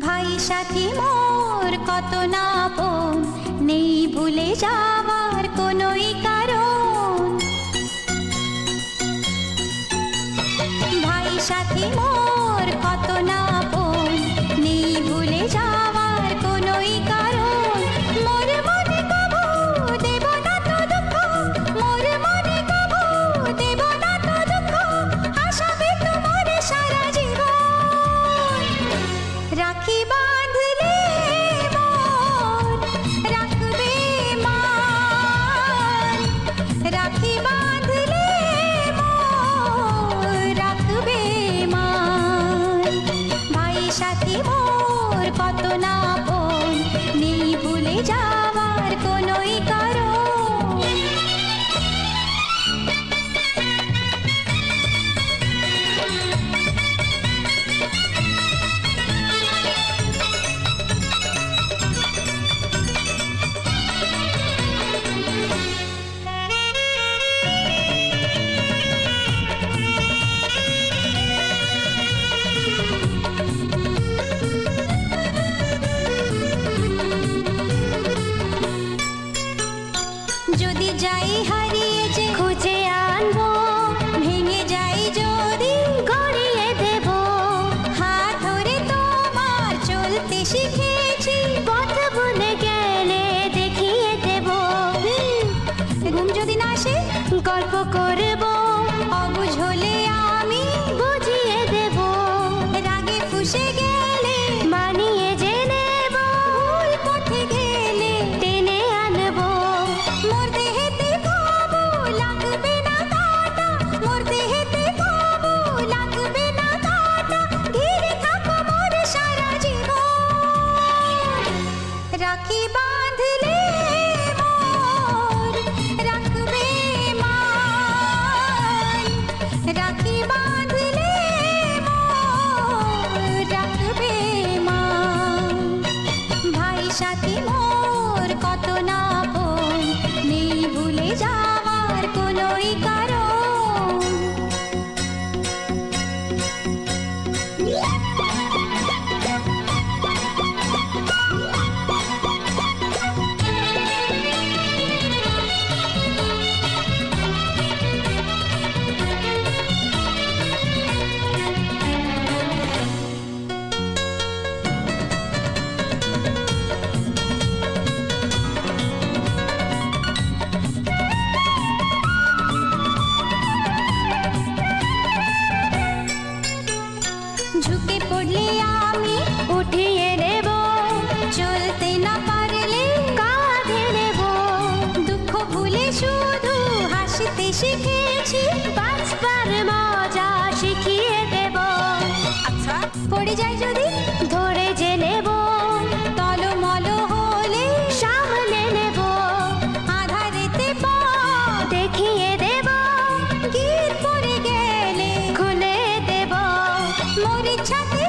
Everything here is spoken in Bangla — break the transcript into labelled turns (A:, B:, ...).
A: ভাই সাথী মোর কত না আপন, নেই ভুলে যাওয়ার কোনোই কারণ। ভাই সাথী মোর কত না আপন, নেই ভুলে যাওয়ার কোনোই কারণ। মোর মনে কবু দেব না তো দুঃখ, মোর মনে কবু দেব না তো দুঃখ, আশাবে তোমার সারা জীবন। রাখি বাঁধলে মোর রাখবে মান, রাখি বাঁধলে মোর রাখবে মান। ভাই সাথী মোর কত না আপন, নেই ভুলে যাওয়ার কোনোই কারণ। যদি যাই হারিয়ে যে খুঁজে আনবো, ভেঙে যাই যদি গড়িয়ে দেব। হাত ধরে তোমার চলতে শিখেছি, পথ ভুলে গেলে দেখিয়ে দেব। ঘুম যদি না আসে গল্প করব, অবুঝ হলে আমি বুঝিয়ে দেব। রাগে ফুঁসে গেলে মানিয়ে যে নেব, ভুল পথে গেলে টেনে আনবো। মোর দেহেতে কবু লাগবে না কাঁটা, মোর দেহেতে কবু লাগবে না কাঁটা, ঘিরে থাকো মোর সারা জীবন। রাখি বাঁধলে মোর রাখবে মান, রাখি বাঁধলে মোর রাখবে মান। ভাই সাথী মোর কত না আপন, নেই ভুলে যাওয়ার কোনোই কারণ। ঝুঁকে পড়লে আমি উঠিয়ে নেব, চলতে না পারলে কাঁধে নেব। দুঃখ ভুলে শুধু হাসতে শিখেছি, বাঁচবার মজা শিখিয়ে দেব। আচ্ছা পড়ে যাই যদি ধরে যে নেব, টলমল হলে সামলে নেব। আধারেতে পথ দেখিয়ে দেব, গিয়ে পড়ে গেলে খুলে দেব। মোর ইচ্ছাতে